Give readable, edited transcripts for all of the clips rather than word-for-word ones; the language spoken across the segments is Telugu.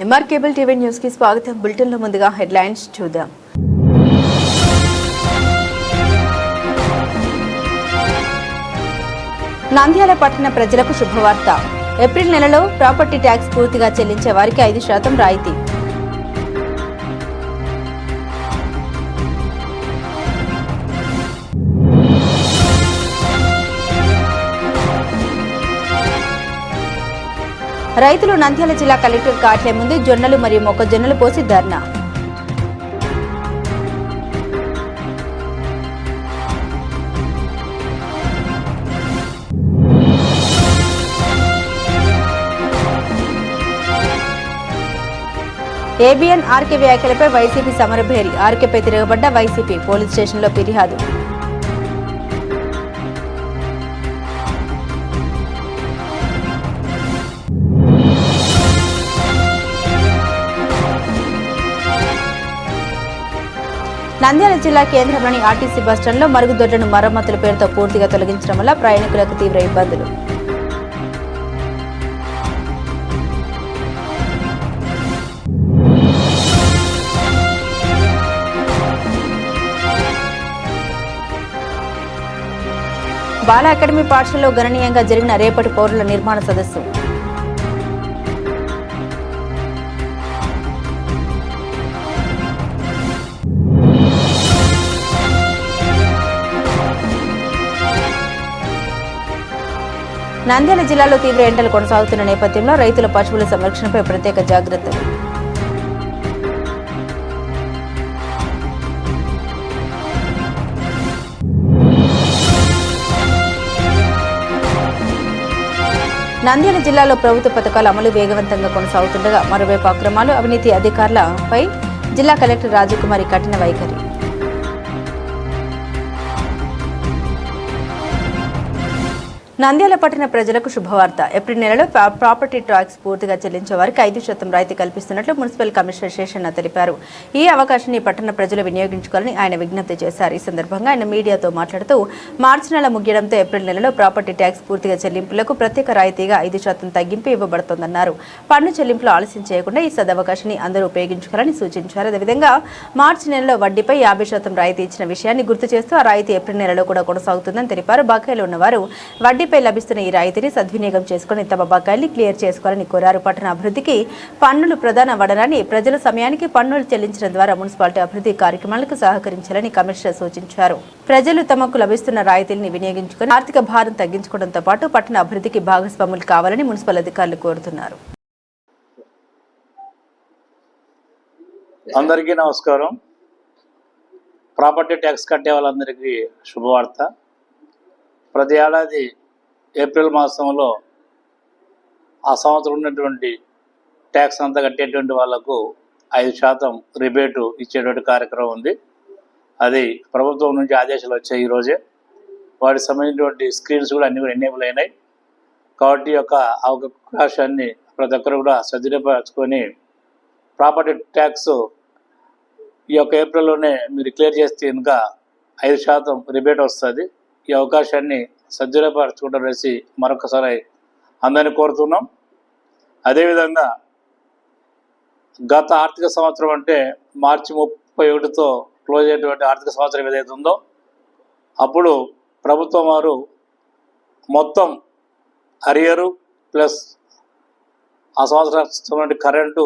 ఎంఆర్ కేబుల్ టీవీ న్యూస్ కి స్వాగతం. బులెటిన్ లో ముందుగా హెడ్లైన్స్ చూద్దాం. నంద్యాల పట్టణ ప్రజలకు శుభవార్త. ఏప్రిల్ నెలలో ప్రాపర్టీ ట్యాక్స్ పూర్తిగా చెల్లించే వారికి 5% రాయితీ. రైతులు నంద్యాల జిల్లా కలెక్టర్ కార్యాలయం ముందు జొన్నలు మరియు మొక్కజొన్నలు పోసి ధర్నా. ఏబిఎన్ ఆర్కే వ్యాఖ్యలపై వైసీపీ సమరభేరి. ఆర్కేపై తిరగబడ్డ వైసీపీ, పోలీస్ స్టేషన్లో ఫిర్యాదు. నంద్యాల జిల్లా కేంద్రంలోని ఆర్టీసీ బస్టాండ్లో మరుగుదొడ్లను మరమ్మతుల పేరుతో పూర్తిగా తొలగించడం వల్ల ప్రయాణికులకు తీవ్ర ఇబ్బందులు. బాల అకాడమీ పాఠశాలలో గణనీయంగా జరిగిన రేపటి పౌరుల నిర్మాణ సదస్సు. నంద్యాల జిల్లాలో తీవ్ర ఎండలు కొనసాగుతున్న నేపథ్యంలో రైతుల పశువుల సంరక్షణపై ప్రత్యేక జాగ్రత్తలు. నంద్యాల జిల్లాలో ప్రభుత్వ పథకాల అమలు వేగవంతంగా కొనసాగుతుండగా మరోవైపు అక్రమాలు, అవినీతి అధికారులపై జిల్లా కలెక్టర్ రాజకుమారి కఠిన వైఖరి. నంద్యాల పట్టణ ప్రజలకు శుభవార్త. ఏప్రిల్ నెలలో ప్రాపర్టీ ట్యాక్స్ పూర్తిగా చెల్లించే వారికి 5% రాయితీ కల్పిస్తున్నట్లు మున్సిపల్ కమిషనర్ శేషన్న తెలిపారు. ఈ అవకాశాన్ని పట్టణ ప్రజలు వినియోగించుకోవాలని ఆయన విజ్ఞప్తి చేశారు. ఈ సందర్భంగా ఆయన మీడియాతో మాట్లాడుతూ మార్చి నెల ముగియడంతో ఏప్రిల్ నెలలో ప్రాపర్టీ ట్యాక్స్ పూర్తిగా చెల్లింపులకు ప్రత్యేక రాయితీగా 5% తగ్గింపు ఇవ్వబడుతోందన్నారు. పన్ను చెల్లింపులు ఆలస్యం చేయకుండా ఈ సదవకాశాన్ని అందరూ ఉపయోగించుకోవాలని సూచించారు. అదేవిధంగా మార్చి నెలలో వడ్డీపై 50% రాయితీ ఇచ్చిన విషయాన్ని గుర్తు చేస్తూ ఆ రాయితీ ఏప్రిల్ నెలలో కూడా కొనసాగుతుందని తెలిపారు. బకాయిలు ఉన్నవారు వడ్డీపై లభిస్తున్న ఈ రాయితీని సద్వినియోగం చేసుకుని తమ బకాయిల్ని క్లియర్ చేసుకోవాలని కోరారు. పట్టణ అభివృద్ధికి పన్నులు ప్రధాన వనరని, ప్రజల సమయానికి పన్నులు చెల్లించడం ద్వారా మున్సిపాలిటీ అభివృద్ధి కార్యక్రమాలకు సహకరించాలని కమిషనర్ సూచించారు. ప్రజలు తమకు లభిస్తున్న రాయితీని వినియోగించుకుని ఆర్థిక భారం తగ్గించుకోవడంతో పాటు పట్టణ అభివృద్ధికి భాగస్వాములు కావాలని మున్సిపల్ అధికారులు కోరుతున్నారు. అందరికీ నమస్కారం. ప్రాపర్టీ ట్యాక్స్ కట్టే వాళ్ళందరికీ శుభవార్త. ప్రతి ఏడాది ఏప్రిల్ మాసంలో ఆ సంవత్సరం ఉన్నటువంటి ట్యాక్స్ అంతా కట్టేటువంటి వాళ్లకు 5% రిబేటు ఇచ్చేటువంటి కార్యక్రమం ఉంది. అది ప్రభుత్వం నుంచి ఆదేశాలు వచ్చాయి ఈరోజే. వాటికి సంబంధించినటువంటి స్క్రీన్స్ కూడా అన్ని కూడా ఎనేబుల్ అయినాయి. కాబట్టి యొక్క అవకాశాన్ని ప్రతి ఒక్కరు కూడా సద్వినియోగపరచుకొని ప్రాపర్టీ ట్యాక్స్ ఈ యొక్క ఏప్రిల్లోనే మీరు క్లియర్ చేస్తే ఇంకా 5% రిబేట్ వస్తుంది. ఈ అవకాశాన్ని సద్వినియోగపరచుకుంటూ వేసి మరొకసారి అందరినీ కోరుతున్నాం. అదేవిధంగా గత ఆర్థిక సంవత్సరం అంటే మార్చి 31తో క్లోజ్ అయ్యేటువంటి ఆర్థిక సంవత్సరం ఏదైతే ఉందో అప్పుడు ప్రభుత్వం వారు మొత్తం అరియరు ప్లస్ ఆ సంవత్సరం కరెంటు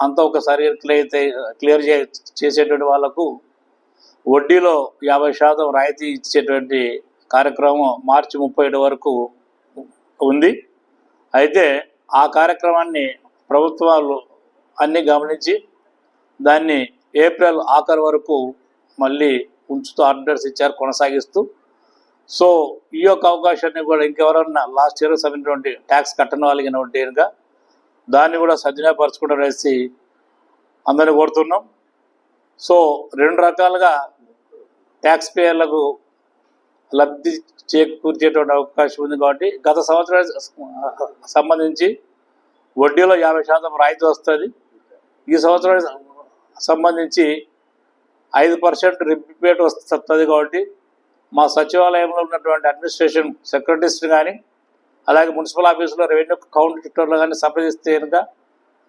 అంతా ఒకసారి క్లియర్ చేసేటువంటి వాళ్లకు వడ్డీలో 50% రాయితీ ఇచ్చేటువంటి కార్యక్రమం మార్చి 31 వరకు ఉంది. అయితే ఆ కార్యక్రమాన్ని ప్రభుత్వాలు అన్నీ గమనించి దాన్ని ఏప్రిల్ ఆఖరు వరకు మళ్ళీ ఉంచుతూ ఆర్డర్స్ ఇచ్చారు, కొనసాగిస్తూ. సో ఈ యొక్క అవకాశాన్ని కూడా ఇంకెవరన్నా లాస్ట్ ఇయర్ సంబంధించినటువంటి ట్యాక్స్ కట్టని వాళ్ళకినటువంటి దాన్ని కూడా సద్వినియోగపరచుకుంటూ వేసి అందరినీ కోరుతున్నాం. సో 2 రకాలుగా ట్యాక్స్ పేయర్లకు లబ్ధి చేకూర్చేటువంటి అవకాశం ఉంది. కాబట్టి గత సంవత్సరానికి సంబంధించి వడ్డీలో 50% రాయితీ వస్తుంది. ఈ సంవత్సరానికి సంబంధించి 5% రిబేట్ వస్తుంది. కాబట్టి మా సచివాలయంలో ఉన్నటువంటి అడ్మినిస్ట్రేషన్ సెక్రటరీస్ కానీ అలాగే మున్సిపల్ ఆఫీసులో రెవెన్యూ కౌంటర్లో కానీ సంప్రదిస్తే కనుక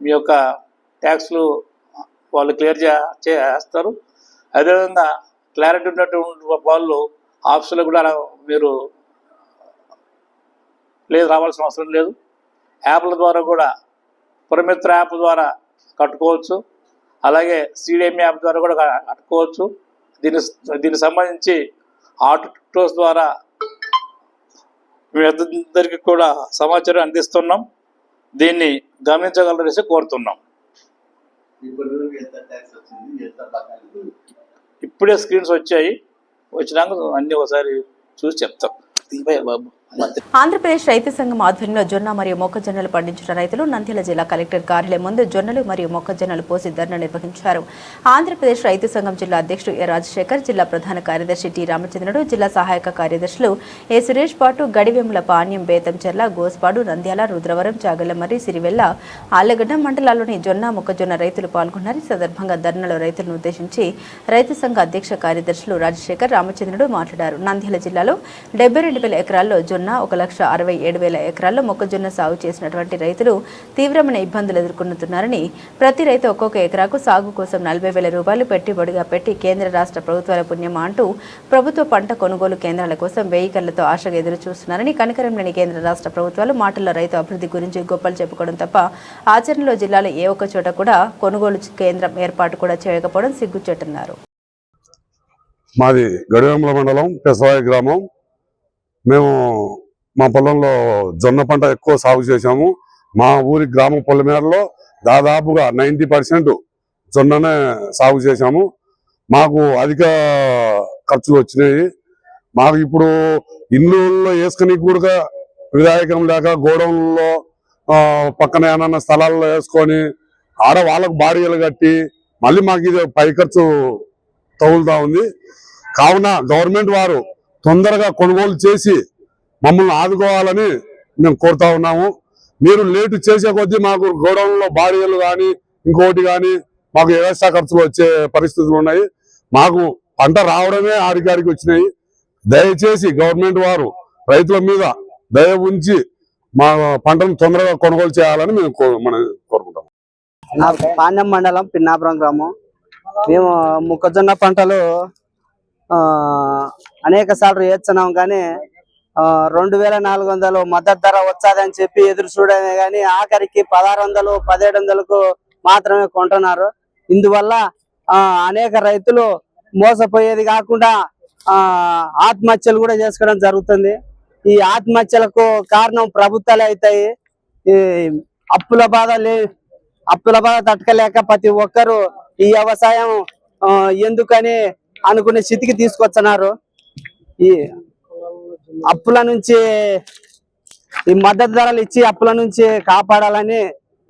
మీ యొక్క ట్యాక్స్లు వాళ్ళు క్లియర్ చేస్తారు. అదేవిధంగా క్లారిటీ ఉన్నటువంటి వాళ్ళు ఆఫీసులో కూడా మీరు రావాల్సిన అవసరం లేదు. యాప్ల ద్వారా కూడా పురమిత్ర యాప్ ద్వారా కట్టుకోవచ్చు, అలాగే సిడిఎం యాప్ ద్వారా కూడా కట్టుకోవచ్చు. దీనికి సంబంధించి ఆటోస్ ద్వారా మీ అందరికీ కూడా సమాచారం అందిస్తున్నాం. దీన్ని గమనించగలరనేసి కోరుతున్నాం. ఇప్పుడే స్క్రీన్స్ వచ్చినాక అన్నీ ఒకసారి చూసి చెప్తాం. బాబు ఆంధ్రప్రదేశ్ రైతు సంఘం ఆధ్వర్యంలో జొన్న మరియు మొక్కజొన్నలు పండించిన రైతులు నంద్యాల జిల్లా కలెక్టర్ కార్యాలయం ముందు జొన్నలు మరియు మొక్కజొన్నలు పోసి ధర్నా నిర్వహించారు. ఆంధ్రప్రదేశ్ రైతు సంఘం జిల్లా అధ్యక్షుడు ఎ రాజశేఖర్, జిల్లా ప్రధాన కార్యదర్శి టి రామచంద్రుడు, జిల్లా సహాయక కార్యదర్శులు ఏ సురేష్ పాటు గడివేముల పాణ్యం, బేతంచెర్ల, గోస్పాడు, నంద్యాల, రుద్రవరం, చాగల్లమర్రి, సిరివెల్ల, ఆళ్లగడ్డ మండలాల్లోని జొన్న మొక్కజొన్న రైతులు పాల్గొన్నారు. ఈ సందర్భంగా ధర్నాలో రైతులను ఉద్దేశించి రైతు సంఘ అధ్యక్ష కార్యదర్శులు రాజశేఖర్, రామచంద్రుడు మాట్లాడారు. నంద్యాల జిల్లాలో 72,000 ఎకరాల్లో జొన్న, 1,67,000 ఎకరాల్లో మొక్కజొన్న సాగు చేసినటువంటి రైతులు తీవ్రమైన ఇబ్బందులు ఎదుర్కొంటున్నారని, ప్రతి రైతు ఒక్కొక్క ఎకరాకు సాగు కోసం 40,000 రూపాయలు పెట్టుబడిగా పెట్టి కేంద్ర రాష్ట్ర ప్రభుత్వాల పుణ్యమా అంటూ ప్రభుత్వ పంట కొనుగోలు కేంద్రాల కోసం 1000 కళ్లతో ఆశగా ఎదురు చూస్తున్నారని, కనికరం లేని కేంద్ర రాష్ట్ర ప్రభుత్వాలు మాటల్లో రైతు అభివృద్ధి గురించి గొప్పలు చెప్పుకోవడం తప్ప ఆచరణలో జిల్లాలో ఏ ఒక్క చోట కూడా కొనుగోలు కేంద్రం ఏర్పాటు కూడా చేయకపోవడం సిగ్గుచేటన్నారు. మాది గడివేముల మండలం పెసవాయి గ్రామం. మేము మా పొలంలో జొన్న పంట ఎక్కువ సాగు చేశాము. మా ఊరి గ్రామ పొలమేరలో దాదాపుగా 90% జొన్ననే సాగు చేశాము. మాకు అధిక ఖర్చులు వచ్చినాయి. మాకు ఇప్పుడు ఇళ్ళల్లో వేసుకుని కూడా విధాయకం లేక గోడౌన్లో పక్కన ఏమన్నా స్థలాల్లో వేసుకొని ఆడ వాళ్ళకు బాడీలు కట్టి మళ్ళీ మాకు ఇది పై ఖర్చు తగులుతా ఉంది. కావున గవర్నమెంట్ వారు తొందరగా కొనుగోలు చేసి మమ్మల్ని ఆదుకోవాలని మేము కోరుతా ఉన్నాము. మీరు లేటు చేసే కొద్దీ మాకు గోడౌన్లో బాడీలు కానీ ఇంకోటి కానీ మాకు వ్యవస్థ ఖర్చులు వచ్చే పరిస్థితులు ఉన్నాయి. మాకు పంట రావడమే ఆడికాడికి వచ్చినాయి. దయచేసి గవర్నమెంట్ వారు రైతుల మీద దయ ఉంచి మా పంటను తొందరగా కొనుగోలు చేయాలని మేము కోరుకుంటాం. పాణ్యం మండలం పిన్నాపురం గ్రామం. మేము మొక్కజొన్న పంటలు అనేక సార్లు వేస్తున్నాం, కానీ 2,400 మద్దతు ధర వచ్చాదని చెప్పి ఎదురు చూడమే కానీ ఆఖరికి 1,600, 1,700కు మాత్రమే కొంటున్నారు. ఇందువల్ల అనేక రైతులు మోసపోయేది కాకుండా ఆత్మహత్యలు కూడా చేసుకోవడం జరుగుతుంది. ఈ ఆత్మహత్యలకు కారణం ప్రభుత్వాలే అవుతాయి. ఈ అప్పుల బాధ తట్టుకోలేక ప్రతి ఒక్కరు ఈ వ్యవసాయం ఎందుకని అనుకునే స్థితికి తీసుకొస్తున్నారు. ఈ అప్పుల నుంచి, ఈ మద్దతు ధరలు ఇచ్చి అప్పుల నుంచి కాపాడాలని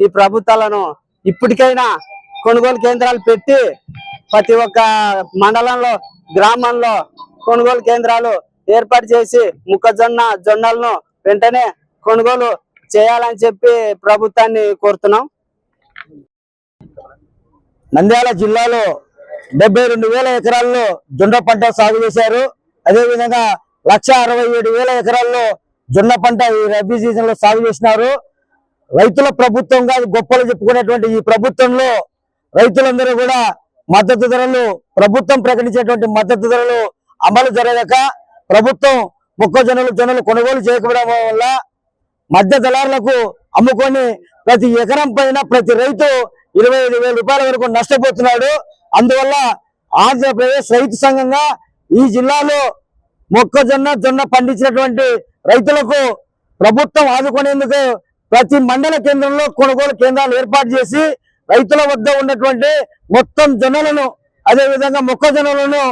ఈ ప్రభుత్వాలను ఇప్పటికైనా కొనుగోలు కేంద్రాలు పెట్టి ప్రతి ఒక్క మండలంలో, గ్రామంలో కొనుగోలు కేంద్రాలు ఏర్పాటు చేసి జొన్నలను వెంటనే కొనుగోలు చేయాలని చెప్పి ప్రభుత్వాన్ని కోరుతున్నాం. నంద్యాల జిల్లాలో 72,000 ఎకరాల్లో జొన్న పంట సాగు చేశారు. అదేవిధంగా 1,67,000 ఎకరాల్లో జొన్న పంట ఈ రబీ సీజన్ లో సాగు చేసినారు. రైతుల ప్రభుత్వంగా గొప్పలు చెప్పుకునేటువంటి ఈ ప్రభుత్వంలో రైతులందరూ కూడా మద్దతు ధరలు, ప్రభుత్వం ప్రకటించేటువంటి మద్దతు ధరలు అమలు జరగక ప్రభుత్వం జొన్నలు కొనుగోలు చేయకపోవడం వల్ల మధ్య దళారులకు అమ్ముకొని ప్రతి ఎకరం పైన ప్రతి రైతు 25,000 రూపాయల వరకు నష్టపోతున్నాడు. అందువల్ల ఆంధ్రప్రదేశ్ రైతు సంఘంగా ఈ జిల్లాలో జొన్న పండించినటువంటి రైతులకు ప్రభుత్వం ఆదుకునేందుకు ప్రతి మండల కేంద్రంలో కొనుగోలు కేంద్రాలు ఏర్పాటు చేసి రైతుల వద్ద ఉన్నటువంటి మొత్తం జొన్నలను, అదేవిధంగా మొక్కజొన్నలను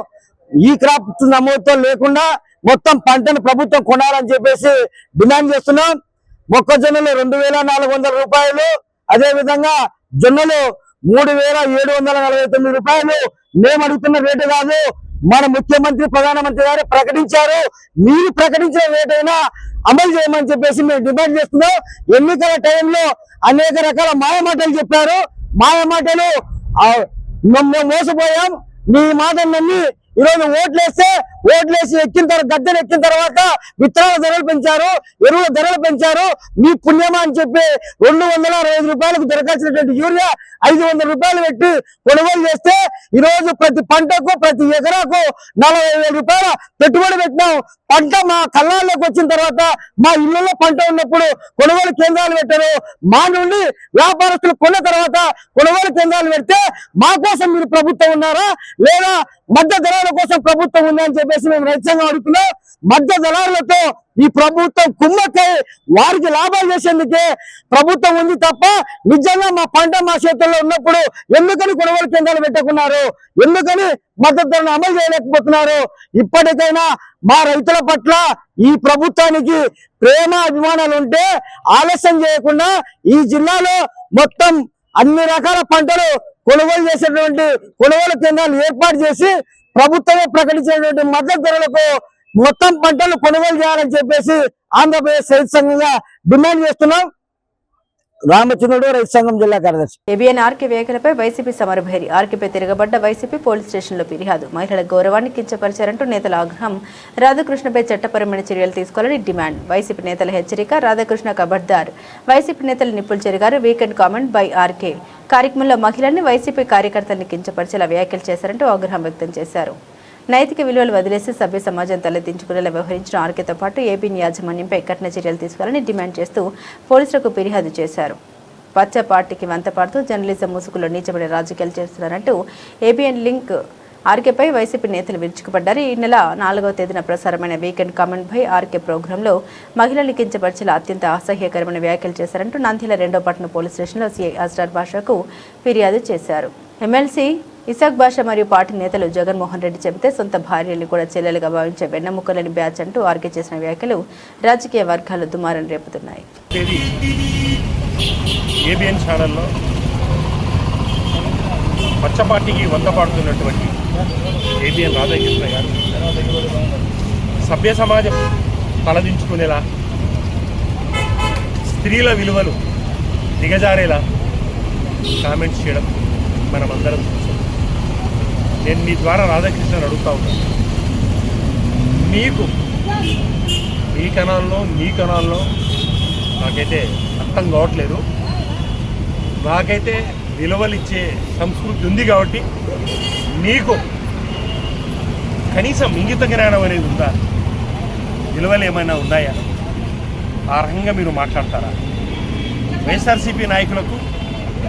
ఈ క్రాప్ నమోదుతో లేకుండా మొత్తం పంటను ప్రభుత్వం కొనాలని చెప్పేసి డిమాండ్ చేస్తున్నాం. మొక్కజొన్నలు 2,400 రూపాయలు, అదేవిధంగా జొన్నలు 3,749 రూపాయలు. మేము అడుగుతున్న రేటు కాదు, మన ముఖ్యమంత్రి, ప్రధానమంత్రి గారు ప్రకటించారు. మీరు ప్రకటించిన రేట్ అయినా అమలు చేయమని చెప్పేసి మేము డిమాండ్ చేస్తున్నాం. ఎన్నికల టైంలో అనేక రకాల మాయమాటలు చెప్పారు. మాయమాటలు మేము మోసపోయాం. మీ మాటలు నమ్మి ఈరోజు ఓట్లేస్తే ఓట్లేసి గద్దెలు ఎక్కిన తర్వాత విత్తనాల ధరలు పెంచారు, ఎరువుల ధరలు పెంచారు. మీ పుణ్యమా అని చెప్పి 265 రూపాయలకు దొరకాల్సినటువంటి యూరియా 500 రూపాయలు పెట్టి కొనుగోలు చేస్తే ఈ రోజు ప్రతి పంటకు ప్రతి ఎకరాకు 40,000 రూపాయల పెట్టుబడి పెట్టినాం. పంట మా కళ్ళాల్లోకి వచ్చిన తర్వాత మా ఇళ్లలో పంట ఉన్నప్పుడు కొనుగోలు కేంద్రాలు పెట్టారు. మా నుండి వ్యాపారస్తులు కొన్న తర్వాత కొనుగోలు కేంద్రాలు పెడితే మా కోసం మీరు ప్రభుత్వం ఉన్నారా లేదా మధ్య దళారుల కోసం ప్రభుత్వం ఉందా అని చెప్పేసి మేము రైతు సంఘం అడుగుతున్నాం. మధ్య దళారులతో ఈ ప్రభుత్వం కుమ్మక్కై వారికి లాభాలు చేసేందుకే ప్రభుత్వం ఉంది తప్ప నిజంగా మా పంట మా చేతుల్లో ఉన్నప్పుడు ఎందుకని కొనుగోలు కేంద్రాలు పెట్టకున్నారు, ఎందుకని మద్దతు ధరను అమలు చేయలేకపోతున్నారు? ఇప్పటికైనా మా రైతుల పట్ల ఈ ప్రభుత్వానికి ప్రేమ అభిమానాలు ఉంటే ఆలస్యం చేయకుండా ఈ జిల్లాలో మొత్తం అన్ని రకాల పంటలు కొనుగోలు చేసేటువంటి కొనుగోలు కేంద్రాలు ఏర్పాటు చేసి ప్రభుత్వమే ప్రకటించినటువంటి మద్దతు ధరలకు మొత్తం పంటలు కొనుగోలు చేయాలని చెప్పేసి ఆంధ్రప్రదేశ్ రైతు సంఘంగా డిమాండ్ చేస్తున్నాం. రామచంద్రుడు, రైతు సంఘం జిల్లా కార్యదర్శి. ఏబిఎన్ ఆర్కే వ్యాఖ్యలపై వైసీపీ సమరభేరి. ఆర్కేపై తిరగబడ్డ వైసీపీ పోలీస్ స్టేషన్లో ఫిర్యాదు. మహిళల గౌరవాన్ని కించపరిచారంటూ నేతల ఆగ్రహం. రాధాకృష్ణపై చట్టపరమైన చర్యలు తీసుకోవాలని డిమాండ్. వైసీపీ నేతల హెచ్చరిక. రాధాకృష్ణ కబడ్దార్. వైసీపీ నేతలు నిప్పులు చెరిగారు. Weekend comment by RK. కార్యక్రమంలో మహిళల్ని వైసీపీ కార్యకర్తల్ని కించపరిచేలా వ్యాఖ్యలు చేశారంటూ ఆగ్రహం వ్యక్తం చేశారు. నైతిక విలువలు వదిలేసి సభ్య సమాజం తలెత్తించుకునేలా వ్యవహరించిన ఆర్కేతో పాటు ఏపీ యాజమాన్యంపై కఠిన చర్యలు తీసుకోవాలని డిమాండ్ చేస్తూ పోలీసులకు ఫిర్యాదు చేశారు. పచ్చ పార్టీకి వంతపాడుతూ జర్నలిజం ముసుగులో నీచబడే రాజకీయాలు చేస్తున్నారంటూ ఏబిఎన్ లింక్ ఆర్కేపై వైసీపీ నేతలు విరుచుకుపడ్డారు. ఈ నెల 4వ తేదీన ప్రసారమైన వీకెండ్ కామెంట్ బై ఆర్కే ప్రోగ్రాంలో మహిళల్ని కించపరిచేలా అత్యంత అసహ్యకరమైన వ్యాఖ్యలు చేశారంటూ నంద్యాల 2వ పట్టణ పోలీస్ స్టేషన్లో సిఐ అస్రార్ భాషకు ఫిర్యాదు చేశారు. ఎమ్మెల్సీ ఇసాక్ బాషా మరియు పార్టీ నేతలు జగన్మోహన్ రెడ్డి చెబితే సొంత భార్యలు కూడా చెల్లెలుగా భావించే వెన్నెముకలని బ్యాచ్ అంటూ ఆర్కే చేసిన వ్యాఖ్యలు రాజకీయ వర్గాలు దుమారం రేపుతున్నాయి. ఏబిఎన్ ఛానల్లో పచ్చ పార్టీకి వంతపాడుతున్నటువంటి ఏబిఎన్ రాధాకృష్ణ గారు సభ్య సమాజం తలదించుకునేలా, స్త్రీల విలువలు దిగజారేలా కామెంట్స్ చేయడం మనమందరం చూసాం. నేను మీ ద్వారా రాధాకృష్ణని అడుగుతా ఉన్నాను, మీకు ఈ కణాల్లో నాకైతే అర్థం కావట్లేదు. నాకైతే విలువలు ఇచ్చే సంస్కృతి ఉంది కాబట్టి మీకు కనీసం ఇంగిత జ్ఞానం అనేది ఉందా? విలువలు ఏమైనా ఉన్నాయా? ఆ రకంగా మీరు మాట్లాడతారా? వైఎస్ఆర్సీపీ నాయకులకు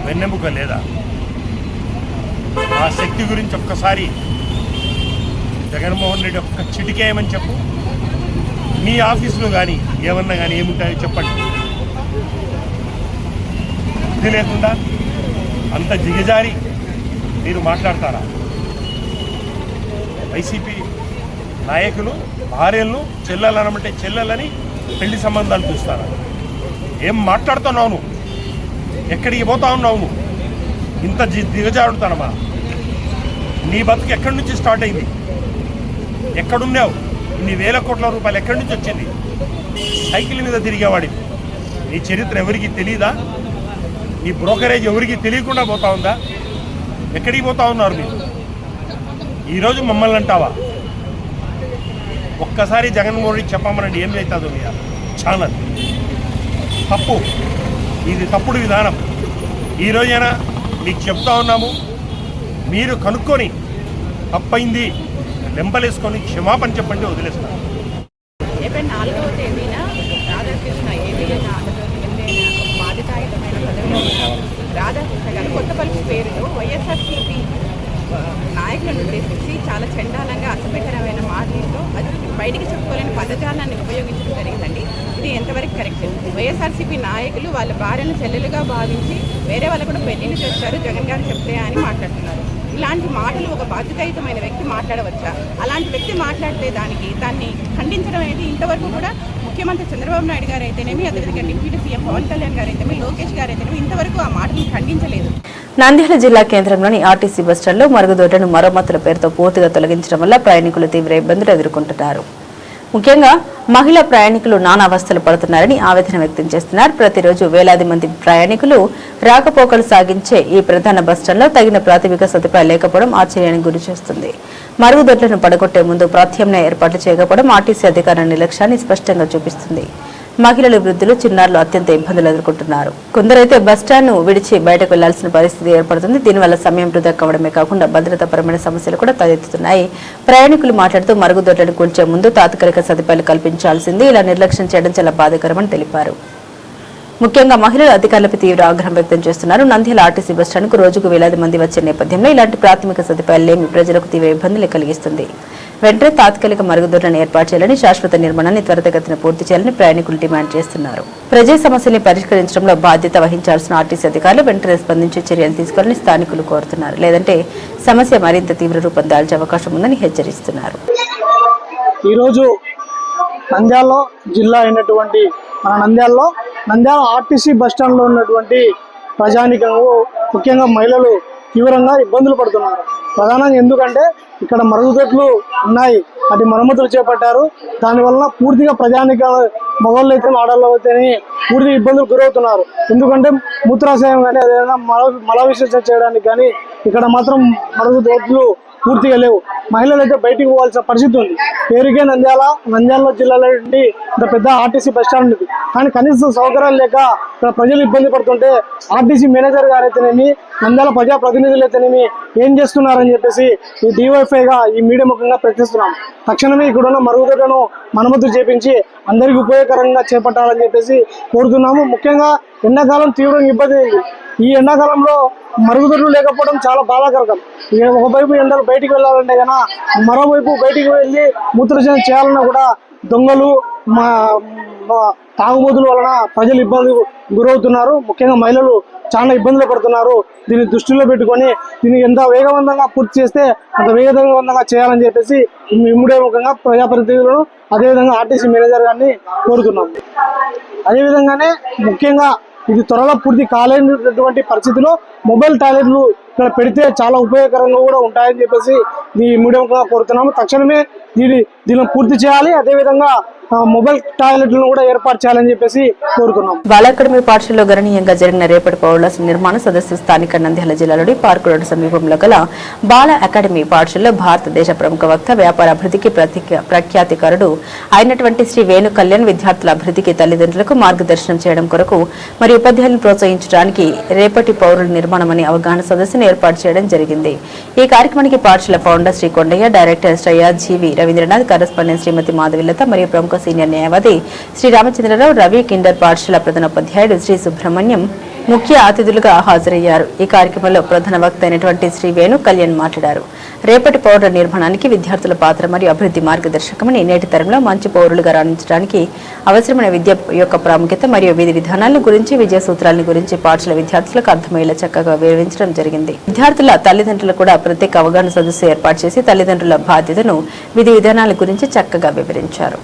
వెన్నెముక లేదా? ఆ శక్తి గురించి ఒక్కసారి జగన్మోహన్ రెడ్డి ఒక్క చిటికేయమని చెప్పు. మీ ఆఫీసులో కానీ ఏమన్నా కానీ ఏముంటాయో చెప్పండి. ఇది లేకుండా అంత దిగజారి మీరు మాట్లాడతారా? వైసీపీ నాయకులు భార్యలను చెల్లెలనమంటే చెల్లెలని పెళ్లి సంబంధాలు చూస్తారా? ఏం మాట్లాడుతున్నావు నువ్వు? ఎక్కడికి పోతా ఉన్నావు నువ్వు? ఇంత దిగజారుతానమ్మా? నీ బతుకు ఎక్కడి నుంచి స్టార్ట్ అయింది? ఎక్కడున్నావు? ఇన్ని వేల కోట్ల రూపాయలు ఎక్కడి నుంచి వచ్చింది? సైకిల్ మీద తిరిగేవాడివి. నీ చరిత్ర ఎవరికి తెలీదా? నీ బ్రోకరేజ్ ఎవరికి తెలియకుండా పోతా ఉందా? ఎక్కడికి పోతా ఉన్నారు మీరు? ఈరోజు మమ్మల్ని అంటావా? ఒక్కసారి జగన్మోహన్ రెడ్డి చెప్పమనండి, ఏం అవుతుందో మీరు ఛానల్ తప్పు. ఇది తప్పుడు విధానం. ఈరోజైనా మీకు చెప్తా ఉన్నాము, మీరు కనుక్కొని తప్పైంది లెంపలేసుకొని క్షమాపణ చెప్పండి, వదిలేస్తాను. ఏప్రిల్ 4వ తేదీన రాధాకృష్ణ ఏబిఎన్ బాధితాయుతమైన పదవిలో రాధాకృష్ణ గారు కొత్తపల్లి పేరులో వైఎస్ఆర్సీపీ నాయకులను ఉద్దేశించి చాలా చండాలంగా అసభ్యకరమైన మాటలతో అది బయటికి చెప్పుకోలేని పదజాలాన్ని ఉపయోగించడం జరిగిందండి. ఇది ఎంతవరకు కరెక్ట్? వైఎస్ఆర్సీపీ నాయకులు వాళ్ళ భార్యను చెల్లెలుగా భావించి వేరే వాళ్ళు కూడా పెళ్లిని చేస్తారు జగన్ గారు చెప్తే అని మాట్లాడుతున్నారు. ఇలాంటి మాటలు ఒక బాధ్యతాయుతమైన వ్యక్తి మాట్లాడవచ్చా? అలాంటి వ్యక్తి మాట్లాడితే దాన్ని ఖండించడం అనేది ఇంతవరకు కూడా ముఖ్యమంత్రి చంద్రబాబు నాయుడు గారు అయితేనేమి, అదేవిధంగా డిప్యూటీ సీఎం పవన్ కళ్యాణ్ గారు అయితేనేమి, లోకేష్ గారు అయితేనేమి ఇంతవరకు ఆ మాటను ఖండించలేదు. నంద్యాల జిల్లా కేంద్రంలోని ఆర్టీసీ బస్టాండ్లో మరుగుదొడ్లను మరమ్మతుల పేరుతో పూర్తిగా తొలగించడం వల్ల ప్రయాణికులు తీవ్ర ఇబ్బందులు ఎదుర్కొంటున్నారు. ముఖ్యంగా మహిళా ప్రయాణికులు నానావస్థలు పడుతున్నారని ఆవేదన వ్యక్తం చేస్తున్నారు. ప్రతిరోజు వేలాది మంది ప్రయాణికులు రాకపోకలు సాగించే ఈ ప్రధాన బస్టాండ్లో తగిన ప్రాథమిక సదుపాయాలు లేకపోవడం ఆశ్చర్యానికి గురి చేస్తుంది. మరుగుదొడ్లను పడగొట్టే ముందు ప్రత్యామ్నాయ ఏర్పాట్లు చేయకపోవడం ఆర్టీసీ అధికారుల నిర్లక్ష్యాన్ని స్పష్టంగా చూపిస్తుంది. మహిళలు, వృద్ధులు, చిన్నారులు అత్యంత ఇబ్బందులు ఎదుర్కొంటున్నారు. కొందరైతే బస్టాండ్ను విడిచి బయటకు వెళ్లాల్సిన పరిస్థితి ఏర్పడుతుంది. దీనివల్ల సమయం వృధా కావడమే కాకుండా భద్రతాపరమైన సమస్యలు కూడా తలెత్తుతున్నాయి. ప్రయాణికులు మాట్లాడుతూ మరుగుదొడ్లను కూల్చే ముందు తాత్కాలిక సదుపాయాలు కల్పించాల్సింది, ఇలా నిర్లక్ష్యం చేయడం చాలా బాధాకరమని తెలిపారు. ముఖ్యంగా మహిళలు అధికారులపై తీవ్ర ఆగ్రహం వ్యక్తం చేస్తున్నారు. నంద్యాల ఆర్టీసీ బస్టాండ్కు రోజుకు వేలాది మంది వచ్చే నేపథ్యంలో ఇలాంటి ప్రాథమిక సదుపాయాలు లేని ప్రజలకు తీవ్ర ఇబ్బందులు కలిగిస్తుంది. వెంటనే తాత్కాలిక మరుగుదొడ్లను ఏర్పాటు చేయాలని, శాశ్వత నిర్మాణాన్ని త్వరితగతిన పూర్తి చేయాలని ప్రయాణికులు డిమాండ్ చేస్తున్నారు. ప్రజా సమస్యల్ని పరిష్కరించడంలో బాధ్యత వహించాల్సిన ఆర్టీసీ అధికారులు వెంటనే స్పందించి చర్యలు తీసుకోవాలని స్థానికులు కోరుతున్నారు. లేదంటే సమస్య మరింత తీవ్ర రూపం దాల్చే అవకాశం ఉందని హెచ్చరిస్తున్నారు. ఈరోజు నంద్యాల జిల్లా అయినటువంటి మన నంద్యాల ఆర్టీసీ బస్టాండ్లో ఉన్నటువంటి ప్రజానికము, ముఖ్యంగా మహిళలు తీవ్రంగా ఇబ్బందులు పడుతున్నారు. ప్రధానంగా ఎందుకంటే ఇక్కడ మరుగుదొడ్లు ఉన్నాయి, వాటి మరమ్మతులు చేపట్టారు. దానివల్ల పూర్తిగా ప్రజానిక మగవాళ్ళు అయితే ఆడవాళ్ళు అయితేనే పూర్తిగా ఇబ్బందులు గురవుతున్నారు. ఎందుకంటే మూత్రాశయం కానీ అదేవిధంగా మల విసర్జన చేయడానికి కానీ ఇక్కడ మాత్రం మరుగుదొడ్లు పూర్తిగా లేవు. మహిళలు అయితే బయటికి పోవాల్సిన పరిస్థితి ఉంది. పేరుకే నంద్యాల జిల్లాలో ఇంత పెద్ద ఆర్టీసీ బస్టాండ్ ఉంది, కానీ కనీసం సౌకర్యాలు లేక ఇక్కడ ప్రజలు ఇబ్బంది పడుతుంటే ఆర్టీసీ మేనేజర్ గారు అయితేనేమి, నంద్యాల ప్రజాప్రతినిధులు అయితేనేమి ఏం చేస్తున్నారని చెప్పేసి ఈ డివైఫైగా ఈ మీడియా ముఖంగా ప్రశ్నిస్తున్నాం. తక్షణమే ఇక్కడున్న మరుగుదొడ్లను మరమ్మతులు చేపించి అందరికీ ఉపయోగకరంగా చేపట్టాలని చెప్పేసి కోరుతున్నాము. ముఖ్యంగా ఎండాకాలం తీవ్రంగా ఇబ్బంది అయింది. ఈ ఎండాకాలంలో మరుగుదొడ్లు లేకపోవడం చాలా బాధాకరం. ఒకవైపు ఎండలు బయటికి వెళ్ళాలంటే కన్నా మరోవైపు బయటికి వెళ్ళి మూత్రజనం చేయాలన్నా కూడా దొంగలు, తాగుబోతుల వలన ప్రజలు ఇబ్బంది గురవుతున్నారు. ముఖ్యంగా మహిళలు చాలా ఇబ్బందులు పడుతున్నారు. దీన్ని దృష్టిలో పెట్టుకొని దీన్ని ఎంత వేగవంతంగా పూర్తి చేస్తే అంత వేగవంతంగా చేయాలని చెప్పేసి ఇమ్మడే ముఖంగా ప్రజాప్రతినిధులను అదేవిధంగా ఆర్టీసీ మేనేజర్ గారిని కోరుతున్నాం. అదేవిధంగానే ముఖ్యంగా ఇది త్వరలో పూర్తి కాలేనటువంటి పరిస్థితిలో మొబైల్ టాయిలెట్లు ఇక్కడ పెడితే చాలా ఉపయోగకరంగా కూడా ఉంటాయని చెప్పేసి ఈ మీడియంగా కోరుతున్నాము. తక్షణమే దీన్ని పూర్తి చేయాలి. అదేవిధంగా మొబైల్ టాయిలెట్లను కూడా ఏర్పాటు చేయాలని చెప్పేసి కోరుతున్నాం. బాల అకాడమీ పాఠశాలలో గణనీయంగా జరిగిన రేపటి పౌరుల నిర్మాణ సదస్సు స్థానిక నంద్యాల జిల్లాలోని పార్కు రోడ్డు సమీపంలో గల బాల అకాడమీ పాఠశాలలో భారతదేశ ప్రముఖ వక్త, వ్యాపార అభివృద్ధికి ప్రఖ్యాతికారుడు అయినటువంటి శ్రీ వేణు కళ్యాణ్ విద్యార్థుల అభివృద్ధికి, తల్లిదండ్రులకు మార్గదర్శనం చేయడం కొరకు మరియు ఉపాధ్యాయులను ప్రోత్సహించడానికి రేపటి పౌరుల నిర్మాణం అనే అవగాహన సదస్సును ఏర్పాటు చేయడం జరిగింది. ఈ కార్యక్రమానికి పాఠశాల ఫౌండర్ శ్రీ కొండయ్య, డైరెక్టర్ శ్రేయ జీవి రవీంద్రనాథ్, కరెస్పాండెంట్ శ్రీమతి మాధవిలత మరియు ప్రముఖ సీనియర్ న్యాయవాది శ్రీ రామచంద్రరావు, రవి, కిండర్ పాఠశాల ప్రధానోపాధ్యాయుడు శ్రీ సుబ్రహ్మణ్యం ముఖ్య అతిథులుగా హాజరయ్యారు. ఈ కార్యక్రమంలో ప్రధాన వక్త అయినటువంటి శ్రీ వేణు కళ్యాణ్ మాట్లాడారు. రేపటి పౌరుల నిర్మాణానికి విద్యార్థుల పాత్ర మరియు అభివృద్ధి మార్గదర్శకమని, నేటి తరంలో మంచి పౌరులుగా రాణించడానికి అవసరమైన విద్య యొక్క ప్రాముఖ్యత మరియు విధి విధానాల గురించి, విజయ సూత్రాల గురించి పాఠశాల విద్యార్థులకు అర్థమయ్యేలా చక్కగా వివరించడం జరిగింది. విద్యార్థుల తల్లిదండ్రులు కూడా ప్రత్యేక అవగాహన సదస్సు ఏర్పాటు చేసి తల్లిదండ్రుల బాధ్యతను, విధి విధానాల గురించి చక్కగా వివరించారు.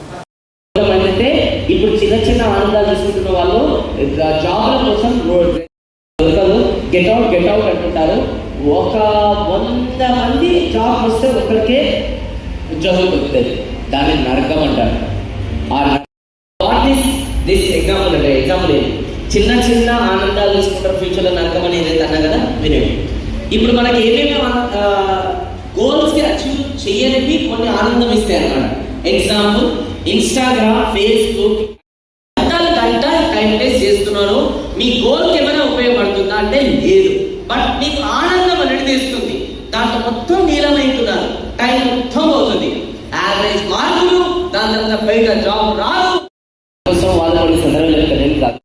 అంటే ఇప్పుడు చిన్న ఆనందాలు తీసుకుంటున్న వాళ్ళు జాబ్ల కోసం గెట్ అవుట్ అంటుంటారు. 100 మంది జాబ్ వస్తే ఒక్కరికే ఉద్యోగం దొరుకుతుంది. దాన్ని నరకం అంటారు. దిస్ ఎగ్జాంపుల్ అంటే ఎగ్జాంపుల్ ఏంటి, చిన్న ఆనందాలు తీసుకుంటారు ఫ్యూచర్లో నరకం అనేది అన్నా కదా వినండి. ఇప్పుడు మనకి ఏమేమి గోల్స్కి అచీవ్ చేయనివి కొన్ని ఆనందం ఇస్తాయి అన్నమాట. ఎగ్జాంపుల్ ఇన్స్టాగ్రామ్, ఫేస్బుక్ గంట టైం వేస్ట్ చేస్తున్నారు. మీ గోల్కి ఏమైనా ఉపయోగపడుతుందా అంటే లేదు. బట్ మీకు ఆనందం అనేది తెస్తుంది. దాంట్లో మొత్తం నీలమైతున్నారు, టైం మొత్తం పోతుంది, యావరేజ్ మార్కులు, దాని తర్వాత బయట జాబ్ రాదు. వాళ్ళు సందర్భం కాదు.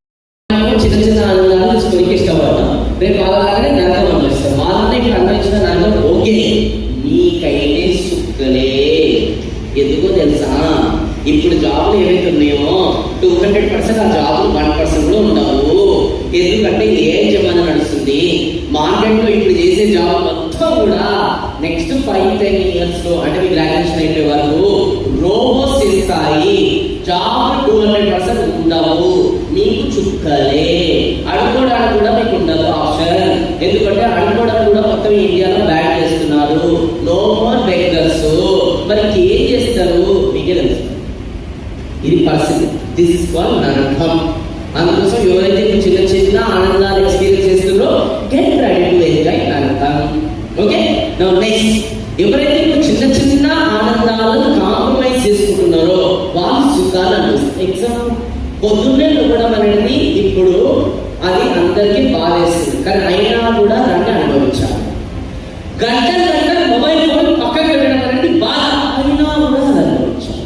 చిన్న ఆనందాలు స్కూల్కి ఇష్టపడతాం. రేపు వాళ్ళలాగానే నరకం అనిపిస్తాం. వాళ్ళని ఇక్కడ అనిపించిన నరకం ఓకే, మీకైతే సుక్కలే. ఎందుకో తెలుసా, ఇప్పుడు జాబులు ఏవైతే ఉన్నాయో 200% ఆ జాబులు 1% కూడా ఉండవు. ఎందుకంటే ఏ జమానా నడుస్తుంది మార్కెట్లో. ఇప్పుడు చేసే జాబ్ మొత్తం కూడా నెక్స్ట్ 5-10 years లో, అంటే మీ గ్రాడ్యుయేషన్ అయిపోయే వరకు రోబోట్స్ చేస్తాయి. జాబ్ 200% ఉండవు, మీకు చుక్కలే. అడుకోవడానికి కూడా మీకు ఉండదు ఆప్షన్. ఎందుకంటే అడుకోవడానికి కూడా మొత్తం ఇండియాలో బ్యాన్ చేస్తున్నారు. No more beggars. మరి ఏం చేస్తారు మీకే తెలుసు. ఇది పరిస్థితి. దిస్ ఇస్ కాల్డ్ నరకం. అందుకోసం ఎవరైతే చిన్న చిన్న ఆనందాలు ఎక్స్పీరియన్స్ చేస్తున్నారో గెట్ రెడీ టు ఎంజాయ్ నరకం. ఓకే, నౌ నెక్స్ట్, ఎవరైతే చిన్న చిన్న ఆనందాలను కాంప్రమైజ్ చేసుకుంటున్నారో వాళ్ళు సుఖాలు అనిపిస్తుంది. ఎగ్జాంపుల్, పొద్దున్నే నవ్వడం అనేది ఇప్పుడు అది అందరికీ బాధేస్తుంది, కానీ అయినా కూడా దాన్ని అనుభవించాలి. గంటలు గంటలు మొబైల్ ఫోన్ పక్కన పెట్టడం అనేది బాధ, అయినా కూడా అది అనుభవించాలి.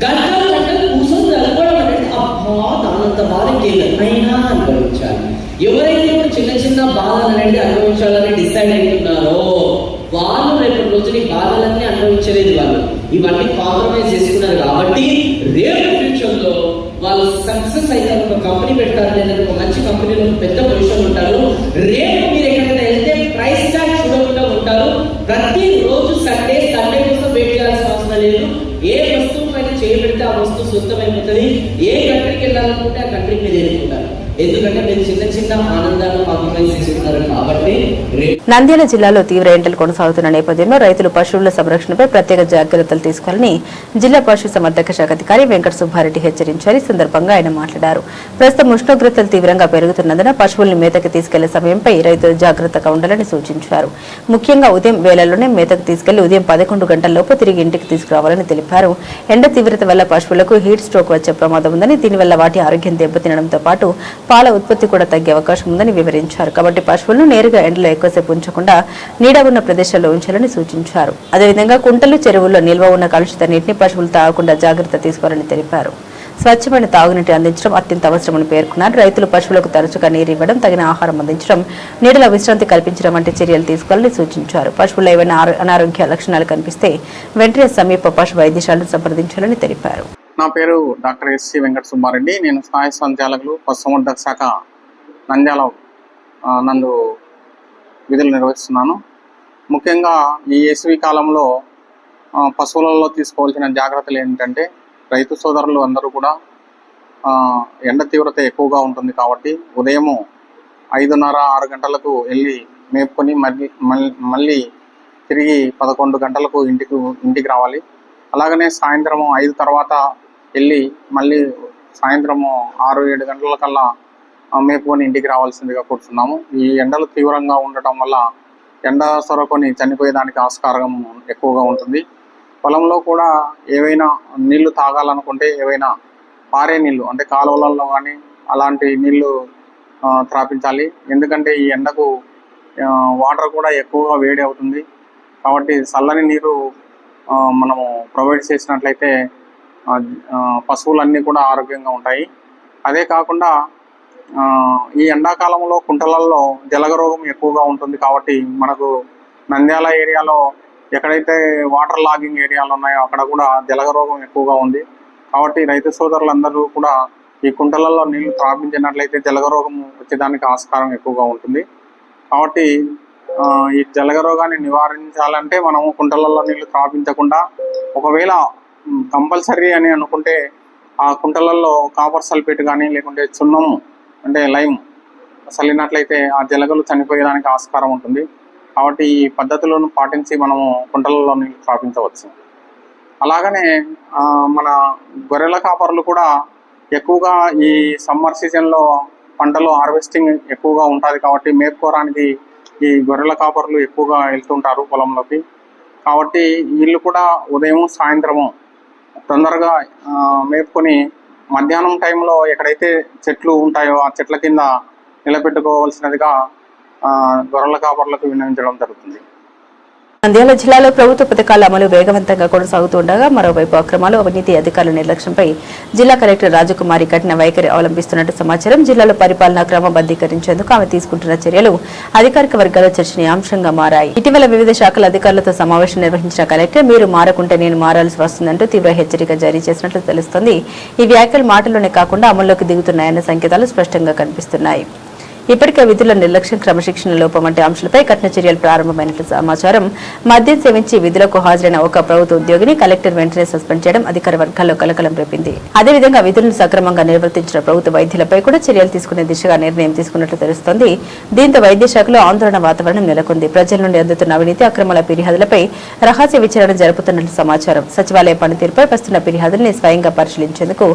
గంటలు గంటలు కూర్చొని చదవడం అనేది అబ్బా దానంత బాధ కేవలం అయినా అనుభవించాలి. ఎవరైతే చిన్న చిన్న బాధలు అనేది అనుభవించాలని డిసైడ్ అవుతున్నారో వాళ్ళు రేపటి రోజున ఈ బాధలన్నీ అనుభవించలేదు. వాళ్ళు ఇవన్నీ కాంప్రమైజ్ చేసుకున్నారు కాబట్టి రేపు ఫ్యూచర్ లో వాళ్ళు సక్సెస్ అయితే ఒక కంపెనీ పెడతారు, లేదంటే ఒక మంచి కంపెనీలో పెద్ద పొజిషన్ ఉంటారు. రేపు మీరు ఎక్కడైనా వెళ్తే ప్రైస్ ట్యాగ్ చూడకుండా ఉంటారు. ప్రతి రోజు సండే కోసం వెయిట్ చేయాల్సిన అవసరం లేదు. ఏ వస్తువు పైన చేయబెడితే ఆ వస్తువు సొంతమైపోతుంది. ఏ కంట్రీకి వెళ్ళాలనుకుంటే ఆ కంట్రీకి మీరు వెళ్ళుకుంటారు. ఎందుకంటే మీరు చిన్న చిన్న ఆనందాలు కాంప్రమైజ్ చేసుకున్నారు కాబట్టి. నంద్యాల జిల్లాలో తీవ్ర ఎండలు కొనసాగుతున్న నేపథ్యంలో రైతులు పశువుల సంరక్షణపై ప్రత్యేక జాగ్రత్తలు తీసుకోవాలని జిల్లా పశు సంవర్ధక శాఖ అధికారి వెంకట సుబ్బారెడ్డి హెచ్చరించారు. ఈ సందర్భంగా ఆయన మాట్లాడారు. ప్రస్తుతం ఉష్ణోగ్రతలు తీవ్రంగా పెరుగుతున్నందున పశువుల్ని మేతకు తీసుకెళ్లే సమయంపై రైతులు జాగ్రత్తగా ఉండాలని సూచించారు. ముఖ్యంగా ఉదయం వేళల్లోనే మేతకు తీసుకెళ్లి ఉదయం 11 గంటల్లోపు తిరిగి ఇంటికి తీసుకురావాలని తెలిపారు. ఎండ తీవ్రత వల్ల పశువులకు హీట్ స్ట్రోక్ వచ్చే ప్రమాదం ఉందని, దీనివల్ల వాటి ఆరోగ్యం దెబ్బతినడంతో పాటు పాల ఉత్పత్తి కూడా తగ్గే అవకాశం ఉందని వివరించారు. కాబట్టి పశువులను నేరుగా ఎండలో ఎక్కువసేపు ఉంచకుండా నీడ ఉన్న ప్రదేశాల్లో ఉంచాలని సూచించారు. అదేవిధంగా కుంటలు, చెరువుల్లో నిల్వ ఉన్న కలుషిత నీటిని పశువులు తాగకుండా జాగ్రత్త తీసుకోవాలని తెలిపారు. స్వచ్ఛమైన తాగునీటి అందించడం అత్యంత అవసరమని పేర్కొన్నారు. రైతులు పశువులకు తరచుగా నీరు ఇవ్వడం, తగిన ఆహారం అందించడం, నీడలో విశ్రాంతి కల్పించడం వంటి చర్యలు తీసుకోవాలని సూచించారు. పశువుల్లో ఏవైనా అనారోగ్య లక్షణాలు కనిపిస్తే వెంటనే సమీప పశు వైద్యశాలను సంప్రదించాలని తెలిపారు. నా పేరు డాక్టర్ ఎస్సి వెంకట సుబ్బారెడ్డి. నేను సహాయ సంచాలకులు పశుసంవర్ధక శాఖ నంద్యాల నందు విధులు నిర్వహిస్తున్నాను. ముఖ్యంగా ఈ వేసవి కాలంలో పశువులలో తీసుకోవాల్సిన జాగ్రత్తలు ఏంటంటే, రైతు సోదరులు అందరూ కూడా ఎండ తీవ్రత ఎక్కువగా ఉంటుంది కాబట్టి ఉదయం 5:30-6 గంటలకు వెళ్ళి మేపుకొని మళ్ళీ తిరిగి 11 గంటలకు ఇంటికి రావాలి. అలాగనే సాయంత్రం 5 తర్వాత వెళ్ళి మళ్ళీ సాయంత్రము 6-7 గంటల కల్లా మేపుకొని ఇంటికి రావాల్సిందిగా కోరుతున్నాము. ఈ ఎండలు తీవ్రంగా ఉండటం వల్ల ఎండ సొరకొని చనిపోయేదానికి ఆస్కారం ఎక్కువగా ఉంటుంది. పొలంలో కూడా ఏవైనా నీళ్లు తాగాలనుకుంటే ఏవైనా పారే నీళ్లు అంటే కాలువలలో కానీ అలాంటి నీళ్లు త్రాపించాలి. ఎందుకంటే ఈ ఎండకు వాటర్ కూడా ఎక్కువగా వేడి అవుతుంది. కాబట్టి చల్లని నీరు మనము ప్రొవైడ్ చేసినట్లయితే పశువులన్నీ కూడా ఆరోగ్యంగా ఉంటాయి. అదే కాకుండా ఈ ఎండాకాలంలో కుంటలలో జలగ రోగం ఎక్కువగా ఉంటుంది. కాబట్టి మనకు నంద్యాల ఏరియాలో ఎక్కడైతే వాటర్ లాగింగ్ ఏరియాలు ఉన్నాయో అక్కడ కూడా జలగ రోగం ఎక్కువగా ఉంది. కాబట్టి రైతు సోదరులందరూ కూడా ఈ కుంటలలో నీళ్లు త్రాపించినట్లయితే జలగ రోగం వచ్చేదానికి ఆస్కారం ఎక్కువగా ఉంటుంది. కాబట్టి ఈ జలగ రోగాన్ని నివారించాలంటే మనము కుంటలలో నీళ్లు త్రాపించకుండా, ఒకవేళ కంపల్సరీ అని అనుకుంటే ఆ కుంటలలో కాపర్ సల్ఫేట్ కానీ లేకుంటే సున్నము అంటే లైమ్ చల్లినట్లయితే ఆ జలగలు చనిపోయేదానికి ఆస్కారం ఉంటుంది. కాబట్టి ఈ పద్ధతులను పాటించి మనము కుంటలలో నీళ్లు త్రాపించవచ్చు. అలాగనే మన గొర్రెల కాపర్లు కూడా ఎక్కువగా ఈ సమ్మర్ సీజన్లో పంటలు హార్వెస్టింగ్ ఎక్కువగా ఉంటుంది. కాబట్టి మేపుకోవడానికి ఈ గొర్రెల కాపర్లు ఎక్కువగా వెళ్తుంటారు పొలంలోకి. కాబట్టి వీళ్ళు కూడా ఉదయం సాయంత్రము తొందరగా మేపుకొని మధ్యాహ్నం టైంలో ఎక్కడైతే చెట్లు ఉంటాయో ఆ చెట్ల కింద నిలబెట్టుకోవాల్సినదిగా గొర్రెల కాపర్లకు విన్నవించడం జరుగుతుంది. నంద్యాల జిల్లాలో ప్రభుత్వ పథకాల అమలు వేగవంతంగా కొనసాగుతుండగా మరోవైపు అక్రమాలు, అవినీతి అధికారుల నిర్లక్ష్యంపై జిల్లా కలెక్టర్ రాజకుమారి కఠిన వైఖరి అవలంబిస్తున్నట్టు సమాచారం. జిల్లాలో పరిపాలన క్రమబద్ధీకరించేందుకు ఆమె తీసుకుంటున్న చర్యలు అధికారిక వర్గాల్లో చర్చనీయాంశంగా మారాయి. ఇటీవల వివిధ శాఖల అధికారులతో సమావేశం నిర్వహించిన కలెక్టర్ మీరు మారకుంటే నేను మారాల్సి వస్తుందంటూ తీవ్ర హెచ్చరిక జారీ చేసినట్లు తెలుస్తోంది. ఈ వ్యాఖ్యలు మాటల్లోనే కాకుండా అమల్లోకి దిగుతున్నాయన్న సంకేతాలు స్పష్టంగా కనిపిస్తున్నాయి. ఇప్పటికే విధుల నిర్లక్ష్యం, క్రమశిక్షణ లోపం వంటి అంశాలపై కఠిన చర్యలు ప్రారంభమైనట్లు సమాచారం. మద్యం సేవించి విధులకు హాజరైన ఒక ప్రభుత్వ ఉద్యోగిని కలెక్టర్ వెంటనే సస్పెండ్ చేయడం అధికార వర్గాల్లో కలకలం రేపింది. అదేవిధంగా విధులను సక్రమంగా నిర్వర్తించిన ప్రభుత్వ వైద్యులపై కూడా చర్యలు తీసుకునే దిశగా నిర్ణయం తీసుకున్నట్లు తెలుస్తోంది. దీంతో వైద్య శాఖలో ఆందోళన వాతావరణం నెలకొంది. ప్రజల నుండి అందుతున్న అవినీతి, అక్రమాల ఫిర్యాదులపై రహస్య విచారణ జరుపుతున్నట్లు సమాచారం. సచివాలయ పనితీరుపై వస్తున్న ఫిర్యాదుల్ని స్వయంగా పరిశీలించేందుకు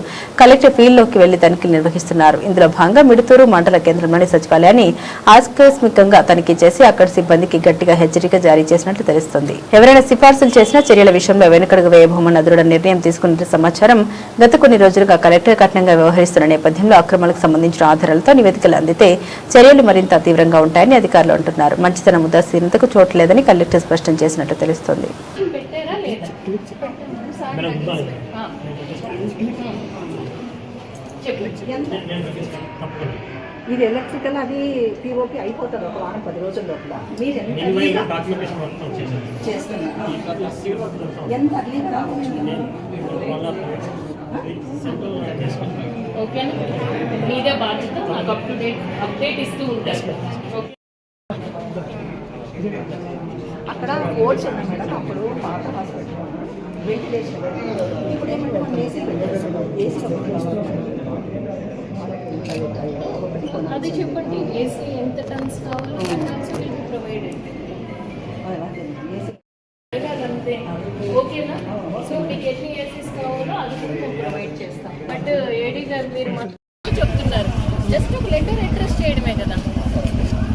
కలెక్టర్ ఫీల్డ్లోకి వెళ్లి తనిఖీలు నిర్వహిస్తున్నారు. ఇందులో భాగంగా మిడుతూరు మండల కేంద్రంలోని సచివాలయాన్ని ఆకస్మికంగా తనిఖీ చేసి అక్కడి సిబ్బందికి గట్టిగా హెచ్చరిక జారీ చేసినట్లు తెలుస్తోంది. ఎవరైనా సిఫార్సులు చేసినా చర్యల విషయంలో వెనుకడుగు వేయబోమన్న దృఢ నిర్ణయం తీసుకున్నట్లు సమాచారం. గత కొన్ని రోజులుగా కలెక్టర్ కఠినంగా వ్యవహరిస్తున్న నేపథ్యంలో అక్రమాలకు సంబంధించిన ఆధారాలతో నివేదికలు అందితే చర్యలు మరింత తీవ్రంగా ఉంటాయని అధికారులు అంటున్నారు. మంచితనం ఉదాసీనతకు చోటు లేదని కలెక్టర్ స్పష్టం చేసినట్లు తెలుస్తోంది. ఇది ఎలక్ట్రికల్, అది పిఓపి అయిపోతుంది ఒక వారం 10 రోజుల లోపల. మీరు ఎంత చేస్తున్నారు, ఎంత ఓకేనా? మీదే బాధ్యత, మాకు అప్డేట్ ఇస్తూ ఉంటారు. అక్కడ కోడ్స్ ఉన్నాయి మేడం. అప్పుడు పాత హాస్పిటల్ వెంటిలేషన్, ఇప్పుడు ఏమంటే అది చెప్పండి. ఏసీ ఎంత టన్స్ కావాలో ప్రొవైడెడ్ అంతే. ఓకేనా? సో మీకు ఎన్ని ఏసీస్ కావాలో అది కూడా ప్రొవైడ్ చేస్తాం. బట్ ఏడీ గారు మీరు చెప్తున్నారు, జస్ట్ ఒక లెటర్ అడ్రస్ చేయడమే కదా.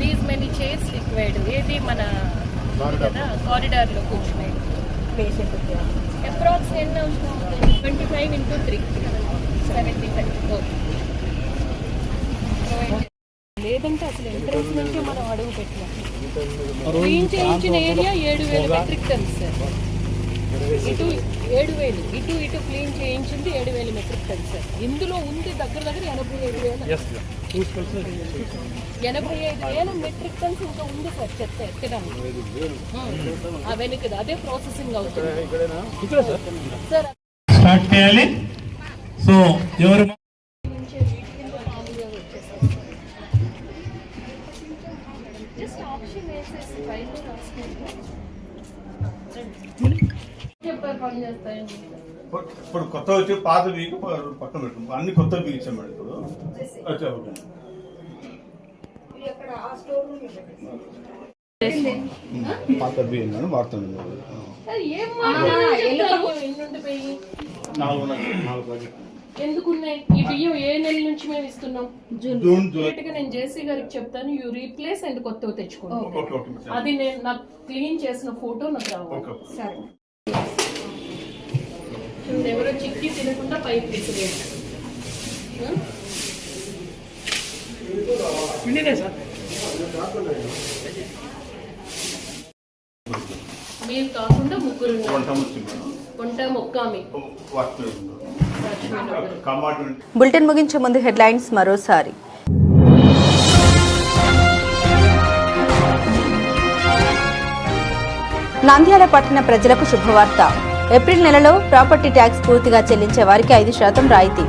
These many chairs required. ఏది మన కదా కారిడార్లో కూర్చునేది పేషెంట్ అప్రాక్స్ ఎన్ని అవసరం అవుతుంది? 25 × 3 75. ఓకే. లేదంటే అసలు ఎంట్రన్స్ నుంచి మనం అడుగు పెట్టినాం. క్లీన్ చేయించిన ఏరియా 7000 మెట్రిక్ టన్స్ సార్. ఇటు 7000, ఇటు క్లీన్ చేయించింది 7000 మెట్రిక్ టన్స్ సార్. ఇందులో ఉంది దగ్గర 85,000 మెట్రిక్ టన్స్ ఇంకా ఉంది సార్ చెత్త ఎత్తడానికి. ఆ వెనుకది అదే ప్రాసెసింగ్ అవుతుంది సార్. స్టార్ట్ చేయాలి. సో ఎవరు ఇప్పుడు కొత్త వచ్చి పాత వీక్ పక్కన పెట్టు. అన్ని కొత్త బిగించాం మేడం. ఇప్పుడు పాత బియ్యం మేడం వాడుతుంది. 4 ఎందుకున్నాయి ఈ బియ్యం? ఏ నెల నుంచి మేము ఇస్తున్నాం? జూన్. నేను జేసీ గారికి చెప్తాను, యూ రీప్లేస్ అండ్ కొత్తవి తెచ్చుకోండి. అది నేను నాకు క్లీన్ చేసిన ఫోటో నాకు రావాలి. ఎవరో చిక్కి తినకుండా పైకి తీసుకెళ్ళి మీరు కాకుండా 3 వంట మొక్కామి. బులెటిన్ ముగించే ముందు హెడ్లైన్స్ మరోసారి. నంద్యాల పట్టణ ప్రజలకు శుభవార్త. ఏప్రిల్ నెలలో ప్రాపర్టీ ట్యాక్స్ పూర్తిగా చెల్లించే వారికి 5% రాయితీ.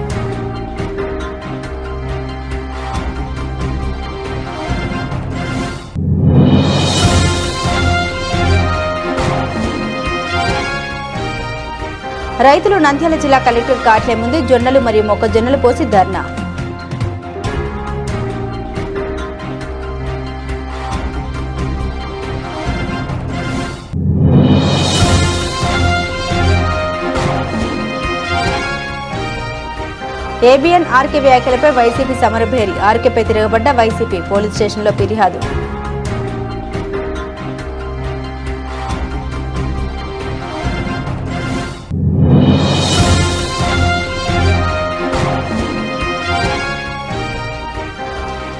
రైతులు నంద్యాల జిల్లా కలెక్టర్ కార్యాలయం ముందు జొన్నలు మరియు మొక్కజొన్నలు పోసి ధర్నా. ఏబిఎన్ ఆర్కే వ్యాఖ్యలపై వైసీపీ సమరభేరి. ఆర్కేపై తిరగబడ్డ వైసీపీ, పోలీస్ స్టేషన్లో ఫిర్యాదు.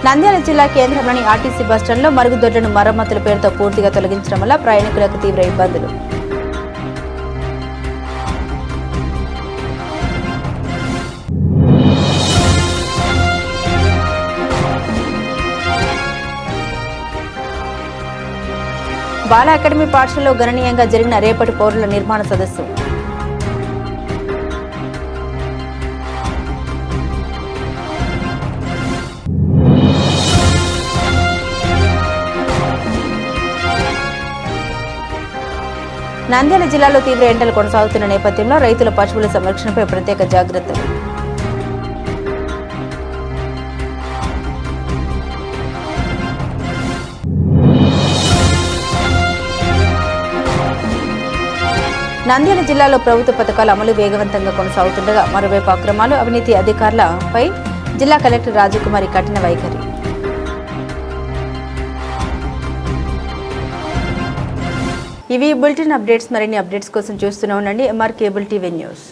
నంద్యాల జిల్లా కేంద్రంలోని ఆర్టీసీ బస్టాండ్లో మరుగుదొడ్లను మరమ్మతుల పేరుతో పూర్తిగా తొలగించడం వల్ల ప్రయాణికులకు తీవ్ర ఇబ్బందులు. బాల అకాడమీ పాఠశాలలో గణనీయంగా జరిగిన రేపటి పౌరుల నిర్మాణ సదస్సు. నంద్యాల జిల్లాలో తీవ్ర ఎండలు కొనసాగుతున్న నేపథ్యంలో రైతుల పశువుల సంరక్షణపై ప్రత్యేక జాగ్రత్తలు. నంద్యాల జిల్లాలో ప్రభుత్వ పథకాల అమలు వేగవంతంగా కొనసాగుతుండగా మరోవైపు అక్రమాలు, అవినీతి అధికారులపై జిల్లా కలెక్టర్ రాజకుమారి కఠిన వైఖరి. ఇవి బులెటిన్ అప్డేట్స్. మరిన్ని అప్డేట్స్ కోసం చూస్తూనే ఉండండి MR కేబుల్ టీవీ న్యూస్.